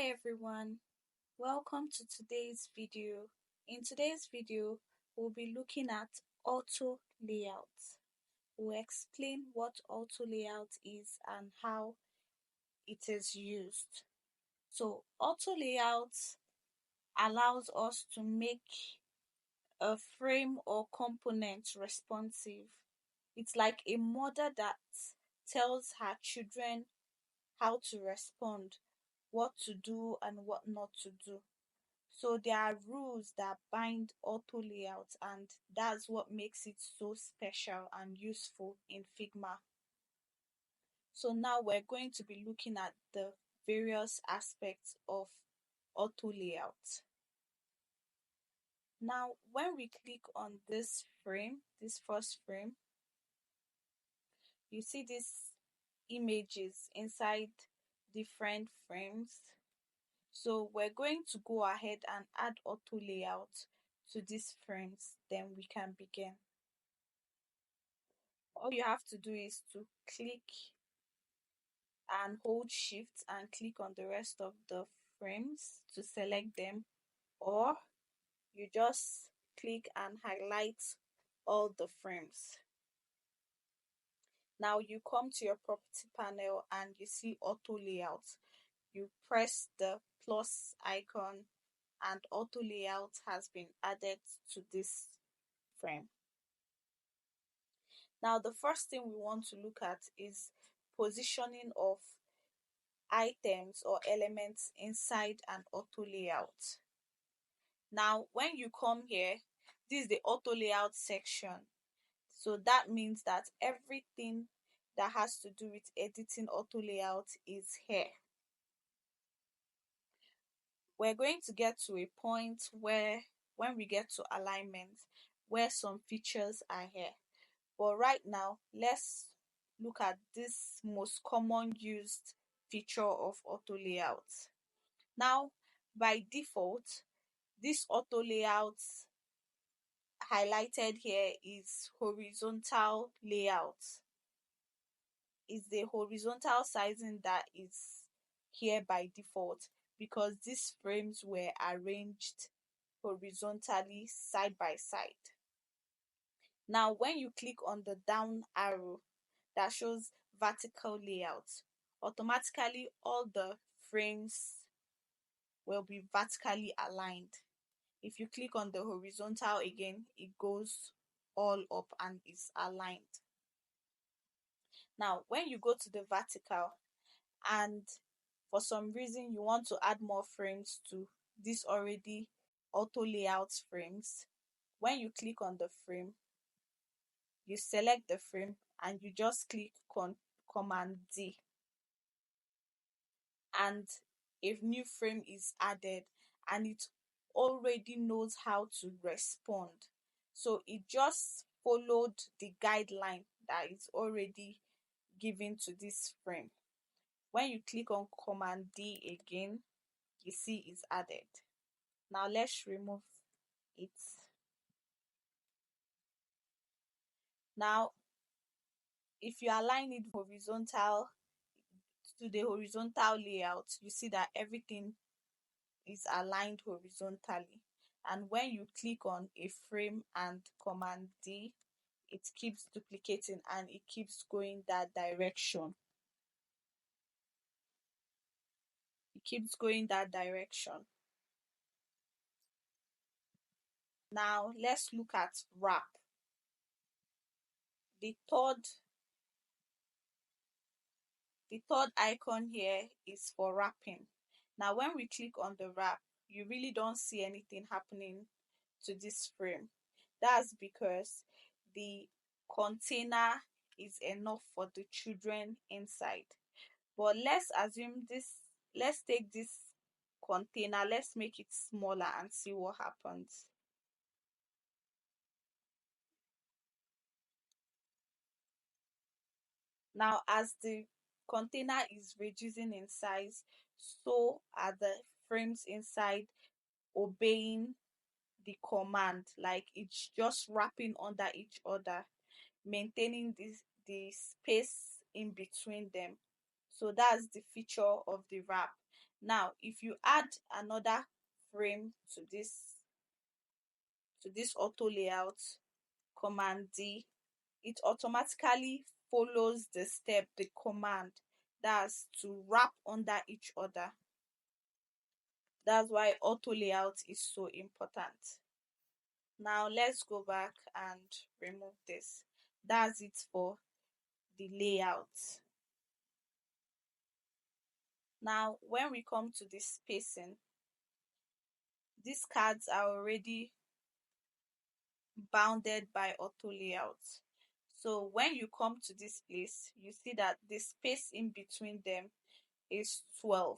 Hi everyone, welcome to today's video. In today's video, we'll be looking at auto layout. We'll explain what auto layout is and how it is used. So auto layout allows us to make a frame or component responsive. It's like a mother that tells her children how to respond, what to do and what not to do. So there are rules that bind auto layout, and that's what makes it so special and useful in Figma. So now we're going to be looking at the various aspects of auto layout. Now when we click on this frame, this first frame, you see these images inside different frames. So we're going to go ahead and add auto layout to these frames, then we can begin. All you have to do is to click and hold shift and click on the rest of the frames to select them, or you just click and highlight all the frames. Now you come to your property panel and you see auto layout. You press the plus icon and auto layout has been added to this frame. Now the first thing we want to look at is positioning of items or elements inside an auto layout. Now when you come here, this is the auto layout section. So that means that everything that has to do with editing auto layout is here. We're going to get to a point where when we get to alignment, where some features are here. But right now, let's look at this most common used feature of auto layout. Now, by default, this auto layout highlighted here is horizontal layout. Is the horizontal sizing that is here by default because these frames were arranged horizontally side by side. Now, when you click on the down arrow that shows vertical layout, automatically all the frames will be vertically aligned. If you click on the horizontal again, it goes all up and is aligned. Now when you go to the vertical and for some reason you want to add more frames to this already auto layout frames, when you click on the frame, you select the frame and you just click Command D, and a new frame is added and it already knows how to respond. So it just followed the guideline that is already given to this frame. When you click on Command D again, you see it's added. Now let's remove it. Now if you align it horizontal to the horizontal layout, you see that everything is aligned horizontally, and when you click on a frame and Command D, it keeps duplicating and it keeps going that direction. It keeps going that direction. Now let's look at wrap. The third icon here is for wrapping. Now when we click on the wrap, you really don't see anything happening to this frame. That's because the container is enough for the children inside. But let's take this container, let's make it smaller and see what happens. Now as the container is reducing in size, so are the frames inside obeying the command, like it's just wrapping under each other, maintaining the space in between them. So that's the feature of the wrap. Now if you add another frame to this auto layout, command D, it automatically follows the step, the command, that's to wrap under each other. That's why auto layout is so important. Now let's go back and remove this. That's it for the layout. Now when we come to the spacing, these cards are already bounded by auto layout. So when you come to this place, you see that the space in between them is 12.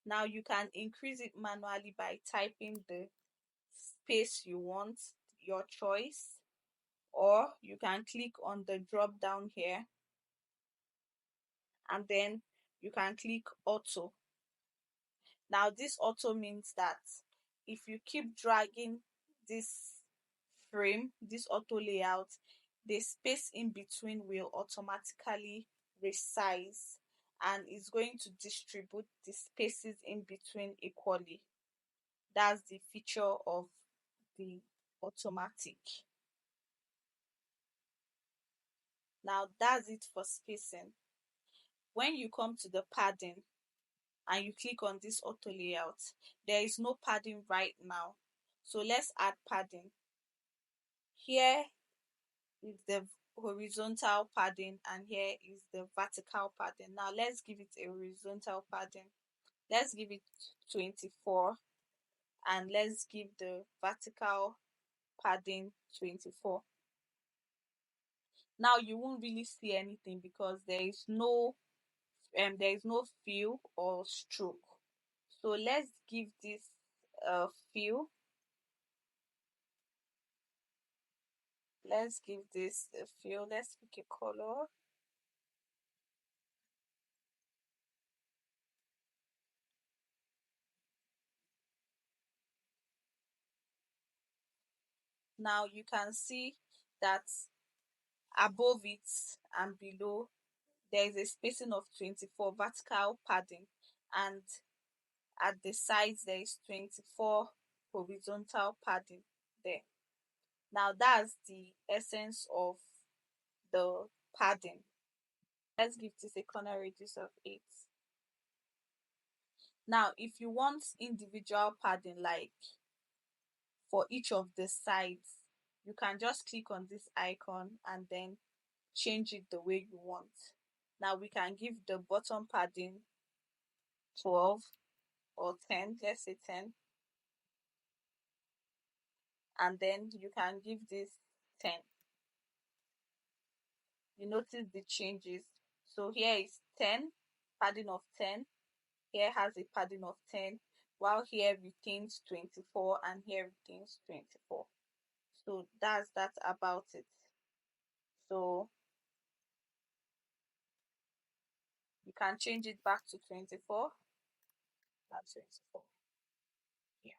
Now you can increase it manually by typing the space you want, your choice, or you can click on the drop down here and then you can click auto. Now this auto means that if you keep dragging this frame, this auto layout, the space in between will automatically resize and is going to distribute the spaces in between equally. That's the feature of the automatic. Now that's it for spacing. When you come to the padding and you click on this auto layout, there is no padding right now. So let's add padding. Here is the horizontal padding and here is the vertical padding. Now let's give it a horizontal padding. Let's give it 24 and let's give the vertical padding 24. Now you won't really see anything because there is no fill or stroke. So let's give this a fill. Let's give this a fill. Let's pick a color. Now you can see that above it and below there is a spacing of 24 vertical padding, and at the sides there is 24 horizontal padding there. Now that's the essence of the padding. Let's give this a corner radius of 8. Now if you want individual padding, like for each of the sides, you can just click on this icon and then change it the way you want. Now we can give the bottom padding 12 or 10, let's say 10, and then you can give this 10. You notice the changes. So here is 10, padding of 10. Here has a padding of 10, while here retains 24 and here retains 24. So that's that about it. So you can change it back to 24. That's 24. Yeah.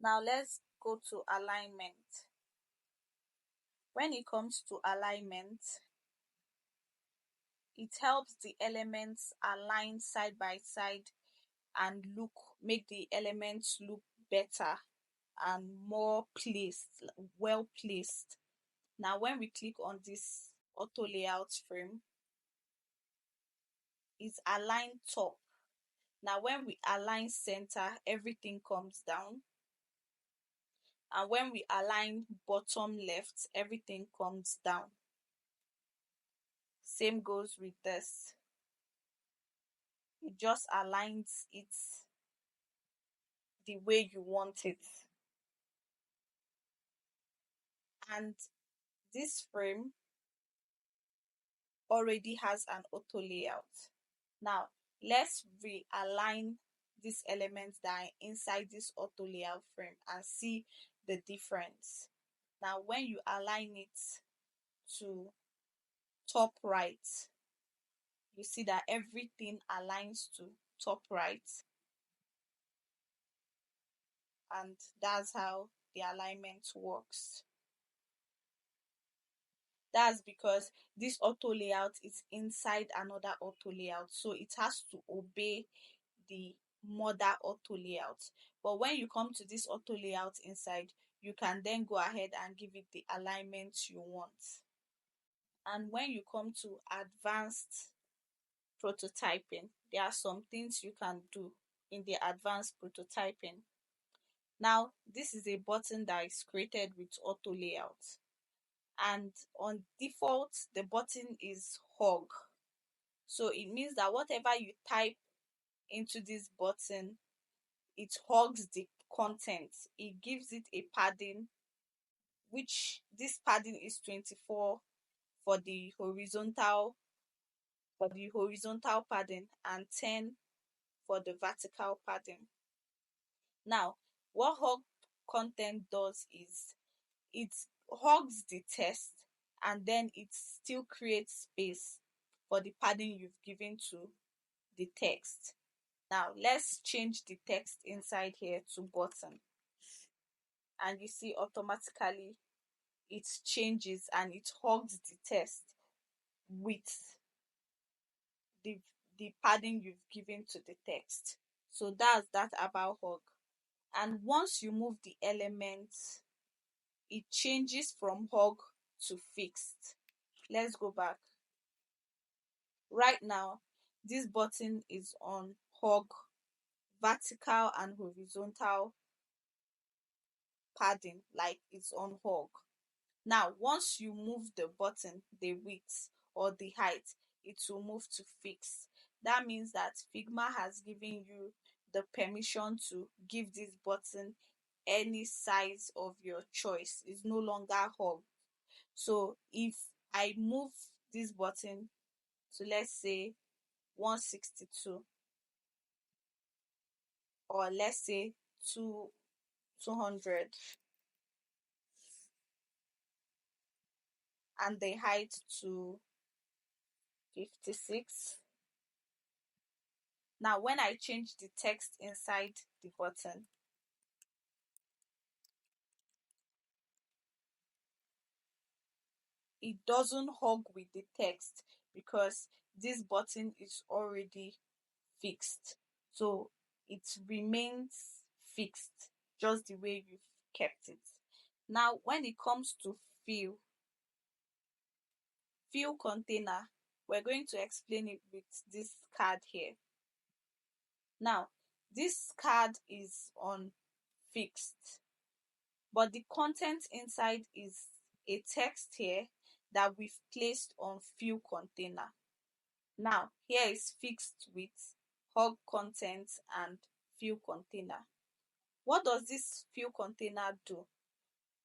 Now let's go to alignment. When it comes to alignment, it helps the elements align side by side and make the elements look better and more placed, well placed. Now when we click on this auto layout frame, it's aligned top. Now when we align center, everything comes down, and when we align bottom left, everything comes down. Same goes with this. It just aligns it the way you want it. And this frame already has an auto layout. Now let's realign these elements that are inside this auto layout frame and see the difference. Now when you align it to top right, you see that everything aligns to top right. and that's how the alignment works. That's because this auto layout is inside another auto layout, so it has to obey the mother auto layout. But when you come to this auto layout inside, you can then go ahead and give it the alignment you want. And when you come to advanced prototyping, there are some things you can do in the advanced prototyping. Now, this is a button that is created with auto layout, and on default the button is hug. So it means that whatever you type into this button, it hugs the content. It gives it a padding, which this padding is 24 for the horizontal padding and 10 for the vertical padding. Now, what hug content does is it hugs the text, and then it still creates space for the padding you've given to the text. Now let's change the text inside here to button, and you see automatically it changes and it hugs the text with the the padding you've given to the text. So that's that about hug. And once you move the elements, it changes from hug to fixed. Let's go back. Right now this button is on hug, vertical and horizontal padding, like it's on hug. Now once you move the button, the width or the height, it will move to fix. That means that Figma has given you the permission to give this button any size of your choice. It's no longer hug. So if I move this button to, let's say, 162, or let's say 200, and the height to 56. Now when I change the text inside the button, it doesn't hug with the text because this button is already fixed. So it remains fixed just the way you've kept it. Now when it comes to fill container, we're going to explain it with this card here. Now this card is on fixed, but the content inside is a text here that we've placed on fill container. Now here is fixed with hug content and fill container. What does this fill container do?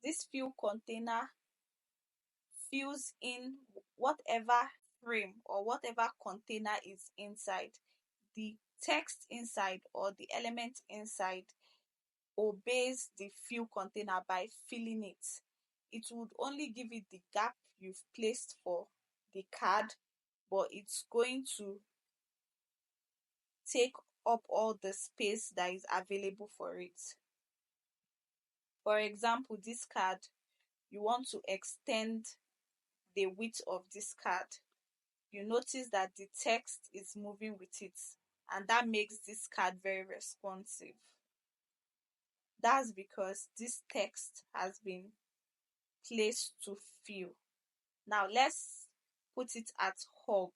This fill container fills in whatever frame or whatever container is inside. The text inside or the element inside obeys the fill container by filling it. It would only give it the gap you've placed for the card, but it's going to take up all the space that is available for it. For example, this card, you want to extend the width of this card. You notice that the text is moving with it, and that makes this card very responsive. That's because this text has been placed to fill. Now let's put it at hug.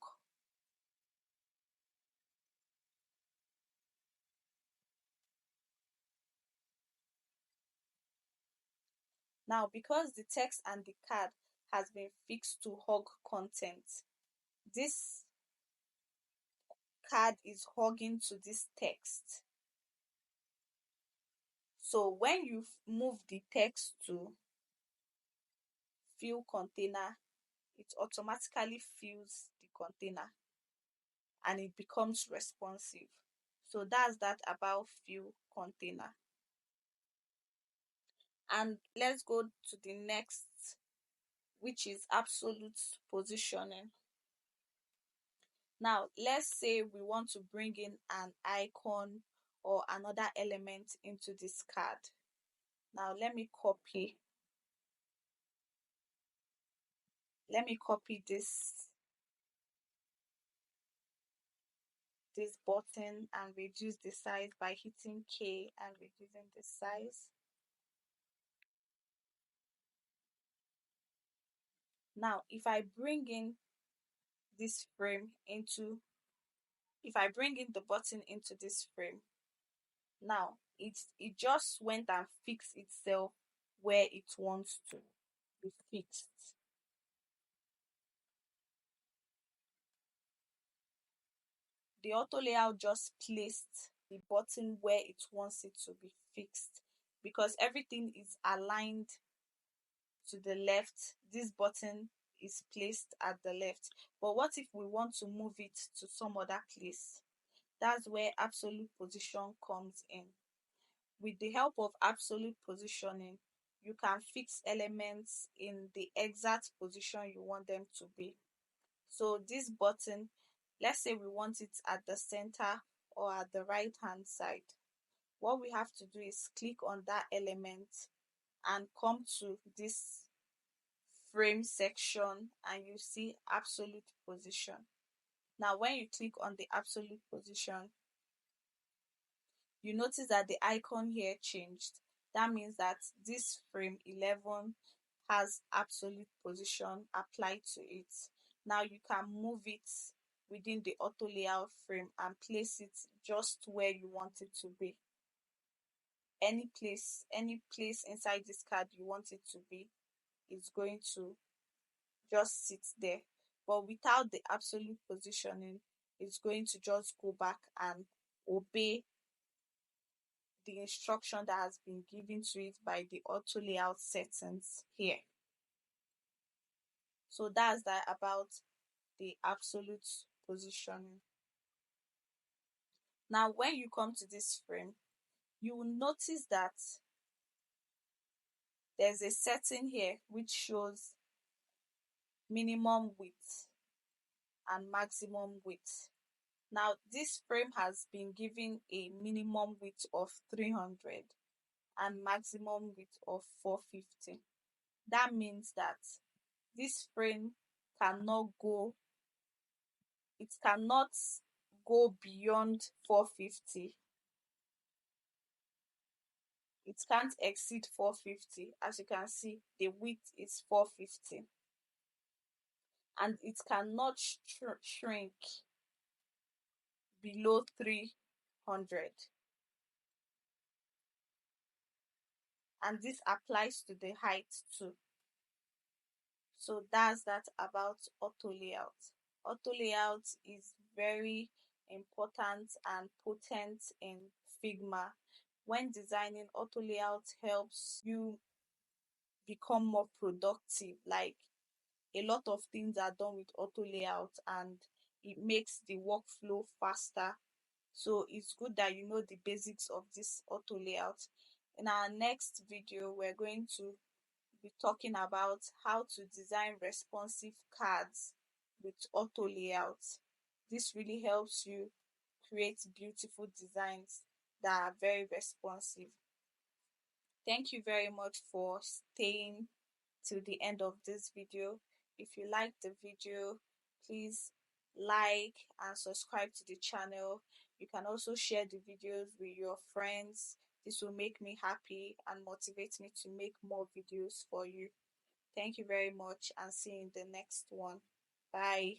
Now because the text and the card has been fixed to hug content, this card is hugging to this text. So when you move the text to fill container, it automatically fills the container and it becomes responsive. So that's that about fill container. And let's go to the next, which is absolute positioning. Now let's say we want to bring in an icon or another element into this card. Now let me copy this button and reduce the size by hitting K and reducing the size. Now this frame into if I bring in the button into this frame, now it just went and fixed itself where it wants to be fixed. The auto layout just placed the button where it wants it to be fixed because everything is aligned to the left. This button is placed at the left. But what if we want to move it to some other place? That's where absolute position comes in. With the help of absolute positioning, you can fix elements in the exact position you want them to be. So this button, let's say we want it at the center or at the right hand side. What we have to do is click on that element and come to this frame section and you see absolute position. Now when you click on the absolute position, you notice that the icon here changed. That means that this frame 11 has absolute position applied to it. Now you can move it within the auto layout frame and place it just where you want it to be. Any place inside this card you want it to be is going to just sit there. But without the absolute positioning, it's going to just go back and obey the instruction that has been given to it by the auto layout settings here. So that's that about the absolute positioning. Now when you come to this frame, you will notice that there's a setting here which shows minimum width and maximum width. Now this frame has been given a minimum width of 300 and maximum width of 450. That means that this frame cannot go it cannot go beyond 450. It can't exceed 450. As you can see, the width is 450 and it cannot shrink below 300, and this applies to the height too. So that's that about auto layout. Auto layout is very important and potent in Figma. When designing, auto layout helps you become more productive. Like, a lot of things are done with auto layout and it makes the workflow faster. So it's good that you know the basics of this auto layout. In our next video, we're going to be talking about how to design responsive cards with auto layout. This really helps you create beautiful designs that are very responsive. Thank you very much for staying till the end of this video. If you like the video, please like and subscribe to the channel. You can also share the videos with your friends. This will make me happy and motivate me to make more videos for you. Thank you very much and see you in the next one. Bye.